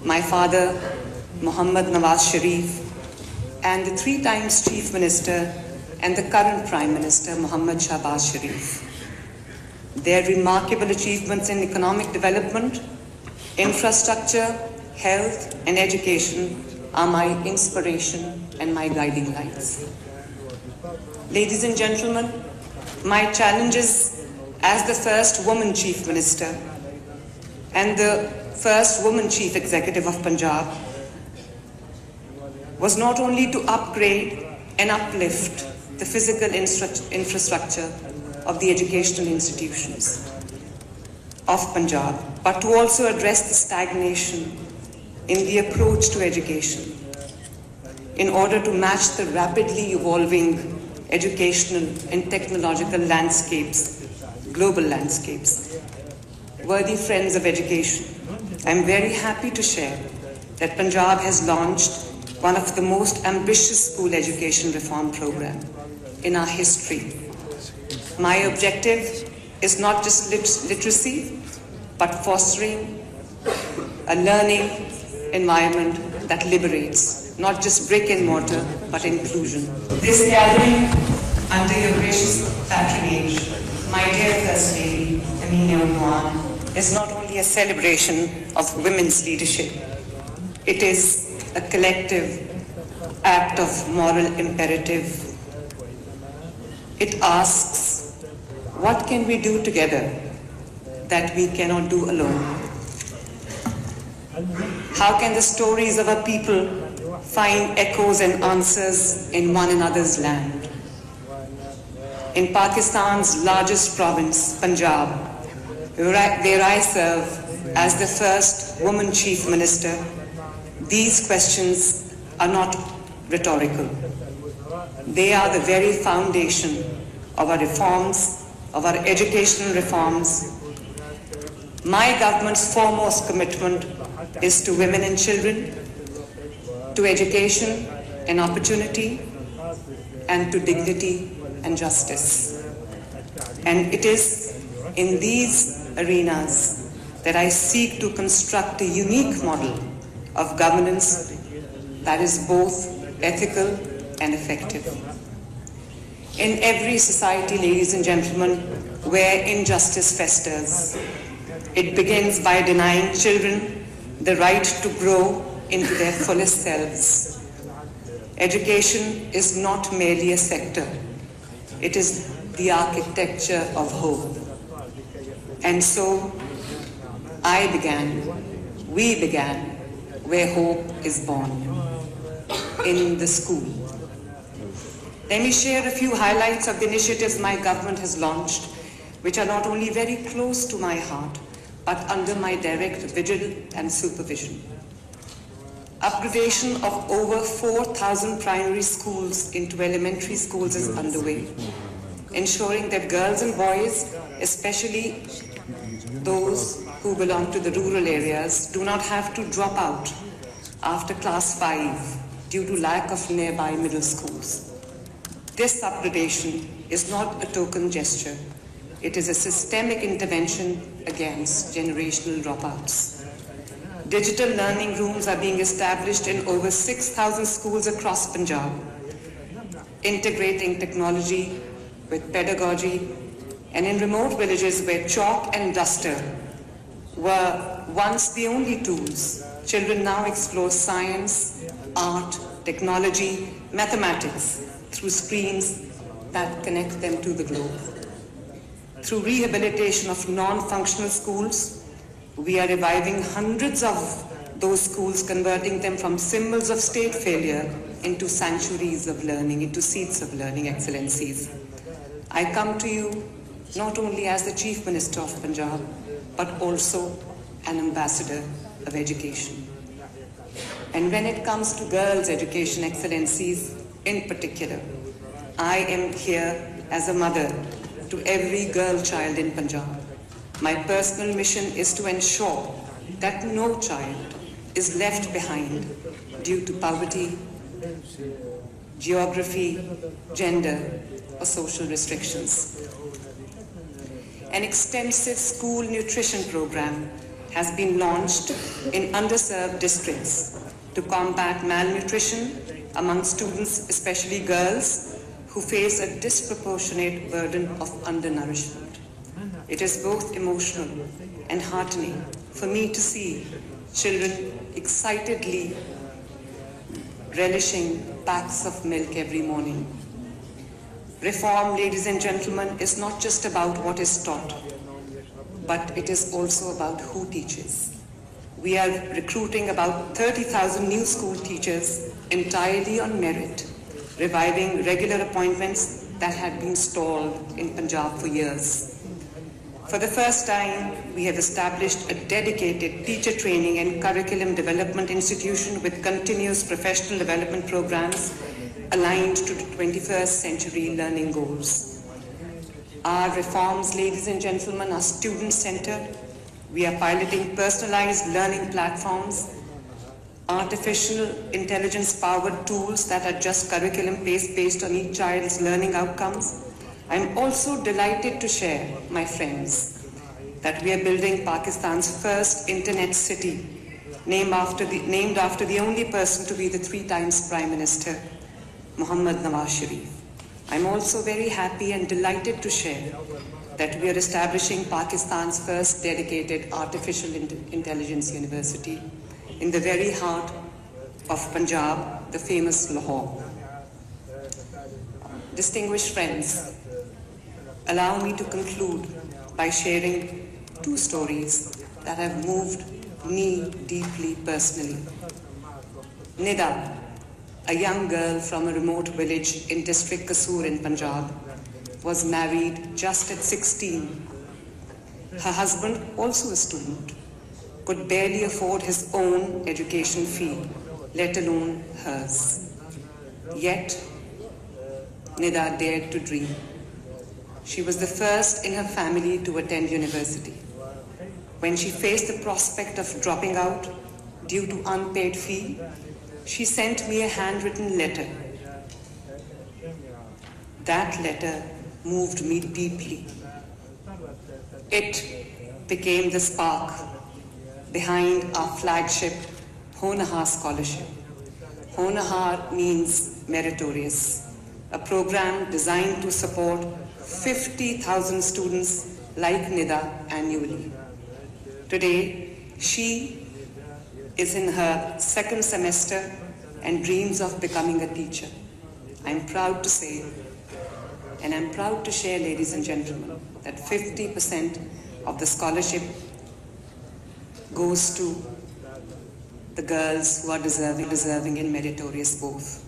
my father, Muhammad Nawaz Sharif, and the 3 times Chief Minister and the current Prime Minister, Muhammad Shahbaz Sharif. Their remarkable achievements in economic development, infrastructure, health, and education are my inspiration and my guiding lights. Ladies and gentlemen, my challenges as the first woman Chief Minister and the first woman Chief Executive of Punjab was not only to upgrade and uplift the physical infrastructure of the educational institutions of Punjab, but to also address the stagnation in the approach to education in order to match the rapidly evolving educational and technological landscapes, global landscapes. Worthy friends of education, I'm very happy to share that Punjab has launched one of the most ambitious school education reform programs in our history. My objective is not just literacy, but fostering a learning environment that liberates, not just brick and mortar, but inclusion. This gathering, under your gracious patronage, my dear First Lady, Amina Unwan, is not only a celebration of women's leadership, it is a collective act of moral imperative. It asks, what can we do together that we cannot do alone? How can the stories of our people find echoes and answers in one another's land? In Pakistan's largest province, Punjab, where I serve as the first woman Chief Minister, these questions are not rhetorical. They are the very foundation of our reforms, of our educational reforms. My government's foremost commitment is to women and children, to education and opportunity, and to dignity and justice. And it is in these arenas that I seek to construct a unique model of governance that is both ethical and effective. In every society, ladies and gentlemen, where injustice festers, it begins by denying children the right to grow into their fullest selves. Education is not merely a sector, it is the architecture of hope. And so we began where hope is born, in the school. Let me share a few highlights of the initiatives my government has launched, which are not only very close to my heart, but under my direct vigil and supervision. Upgradation of over 4,000 primary schools into elementary schools is underway, ensuring that girls and boys, especially those who belong to the rural areas, do not have to drop out after class 5 due to lack of nearby middle schools. This upgradation is not a token gesture. It is a systemic intervention against generational dropouts. Digital learning rooms are being established in over 6,000 schools across Punjab, integrating technology with pedagogy, and in remote villages where chalk and duster were once the only tools, children now explore science, art, technology, mathematics through screens that connect them to the globe. Through rehabilitation of non-functional schools, we are reviving hundreds of those schools, converting them from symbols of state failure into sanctuaries of learning, into seats of learning excellencies. I come to you not only as the Chief Minister of Punjab, but also an ambassador of education. And when it comes to girls' education excellencies in particular, I am here as a mother to every girl child in Punjab. My personal mission is to ensure that no child is left behind due to poverty, geography, gender, or social restrictions. An extensive school nutrition program has been launched in underserved districts to combat malnutrition among students, especially girls, who face a disproportionate burden of undernourishment. It is both emotional and heartening for me to see children excitedly relishing packs of milk every morning. Reform, ladies and gentlemen, is not just about what is taught, but it is also about who teaches. We are recruiting about 30,000 new school teachers entirely on merit, reviving regular appointments that had been stalled in Punjab for years. For the first time, we have established a dedicated teacher training and curriculum development institution with continuous professional development programs aligned to the 21st century learning goals. Our reforms, ladies and gentlemen, are student-centered. We are piloting personalized learning platforms, artificial intelligence-powered tools that adjust curriculum based on each child's learning outcomes. I am also delighted to share, my friends, that we are building Pakistan's first internet city, named after the only person to be the 3 times Prime Minister, Muhammad Nawaz Sharif. I am also very happy and delighted to share that we are establishing Pakistan's first dedicated artificial intelligence university in the very heart of Punjab, the famous Lahore. Distinguished friends, allow me to conclude by sharing 2 stories that have moved me deeply personally. Nida, a young girl from a remote village in district Kasur in Punjab, was married just at 16. Her husband, also a student, could barely afford his own education fee, let alone hers. Yet, Nida dared to dream. She was the first in her family to attend university. When she faced the prospect of dropping out due to unpaid fee, she sent me a handwritten letter. That letter moved me deeply. It became the spark behind our flagship Honahar Scholarship. Honahar means meritorious, a program designed to support 50,000 students like Nida annually. Today, she is in her 2nd semester and dreams of becoming a teacher. I'm proud to say, and I'm proud to share, ladies and gentlemen, that 50% of the scholarship goes to the girls who are deserving and meritorious both.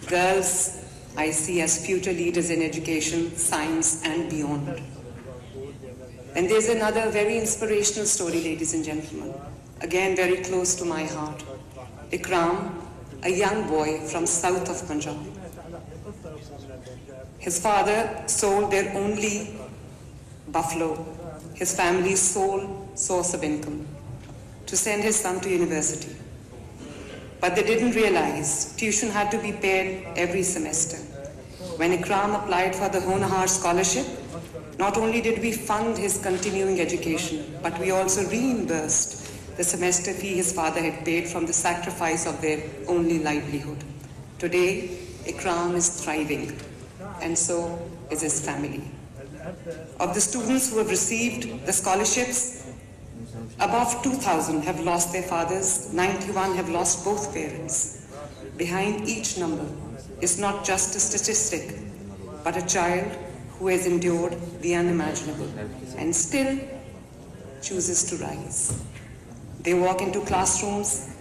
Girls I see as future leaders in education, science, and beyond. And there's another very inspirational story, ladies and gentlemen, again very close to my heart. Ikram, a young boy from south of Punjab. His father sold their only buffalo, his family's sole source of income, to send his son to university. But they didn't realize tuition had to be paid every semester. When Ikram applied for the Honahar Scholarship, not only did we fund his continuing education, but we also reimbursed the semester fee his father had paid from the sacrifice of their only livelihood. Today, Ikram is thriving, and so is his family. Of the students who have received the scholarships, above 2,000 have lost their fathers, 91 have lost both parents. Behind each number is not just a statistic, but a child who has endured the unimaginable and still chooses to rise. They walk into classrooms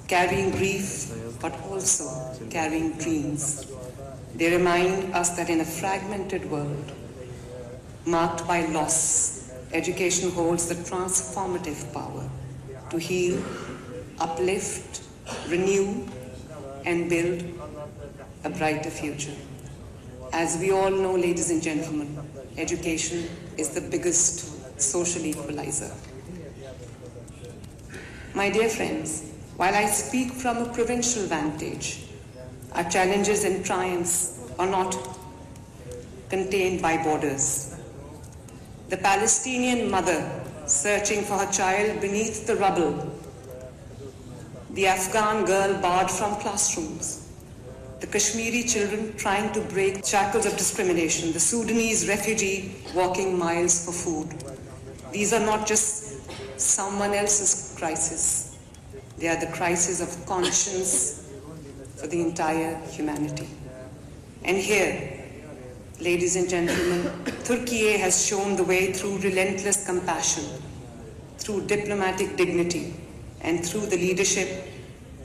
carrying grief, but also carrying dreams. They remind us that in a fragmented world marked by loss, education holds the transformative power to heal, uplift, renew, and build a brighter future. As we all know, ladies and gentlemen, education is the biggest social equalizer. My dear friends, while I speak from a provincial vantage, our challenges and triumphs are not contained by borders. The Palestinian mother searching for her child beneath the rubble, the Afghan girl barred from classrooms, the Kashmiri children trying to break shackles of discrimination, the Sudanese refugee walking miles for food. These are not just someone else's crisis. They are the crisis of conscience for the entire humanity. And here, ladies and gentlemen, Turkey has shown the way through relentless compassion, through diplomatic dignity, and through the leadership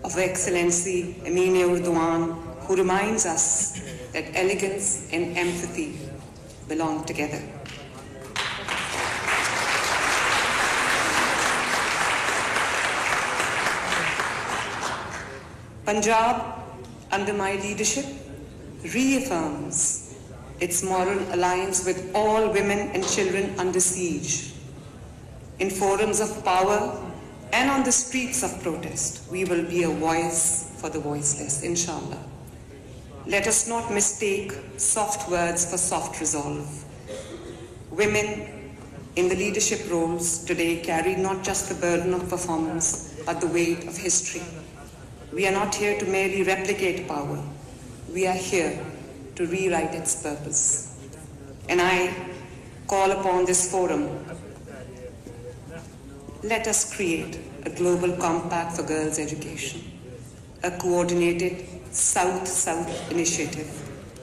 of Her Excellency Emine Erdogan, who reminds us that elegance and empathy belong together. Punjab, under my leadership, reaffirms its moral alliance with all women and children under siege. In forums of power and on the streets of protest, we will be a voice for the voiceless, inshallah. Let us not mistake soft words for soft resolve. Women in the leadership roles today carry not just the burden of performance, but the weight of history. We are not here to merely replicate power. We are here to rewrite its purpose. And I call upon this forum, let us create a global compact for girls' education, a coordinated South-South initiative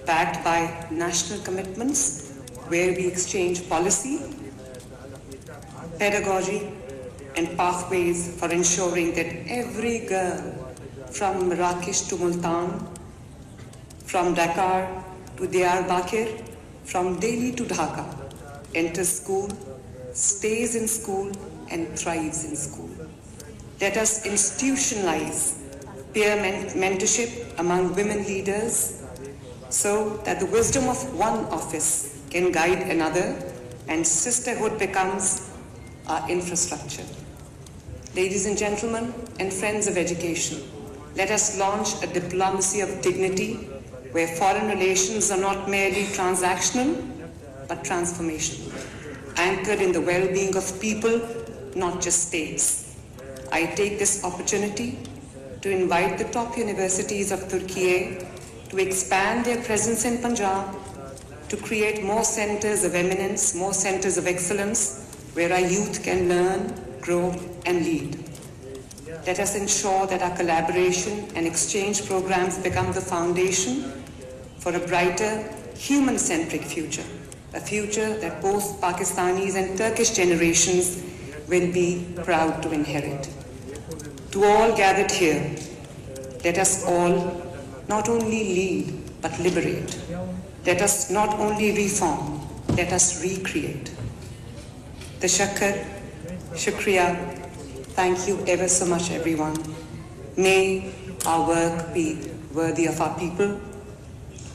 backed by national commitments where we exchange policy, pedagogy, and pathways for ensuring that every girl from Marrakesh to Multan, from Dakar to Diyarbakir, from Delhi to Dhaka, enters school, stays in school, and thrives in school. Let us institutionalize peer mentorship among women leaders so that the wisdom of one office can guide another and sisterhood becomes our infrastructure. Ladies and gentlemen and friends of education, let us launch a diplomacy of dignity where foreign relations are not merely transactional but transformational, anchored in the well-being of people, not just states. I take this opportunity to invite the top universities of Turkey to expand their presence in Punjab, to create more centers of eminence, more centers of excellence, where our youth can learn, grow, and lead. Let us ensure that our collaboration and exchange programs become the foundation for a brighter, human-centric future, a future that both Pakistanis and Turkish generations will be proud to inherit. To all gathered here, let us all not only lead, but liberate. Let us not only reform, let us recreate. Tashakkar, shukriya, thank you ever so much, everyone. May our work be worthy of our people.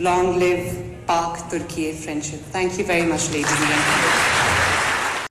Long live Pak Turkey friendship. Thank you very much, ladies and gentlemen.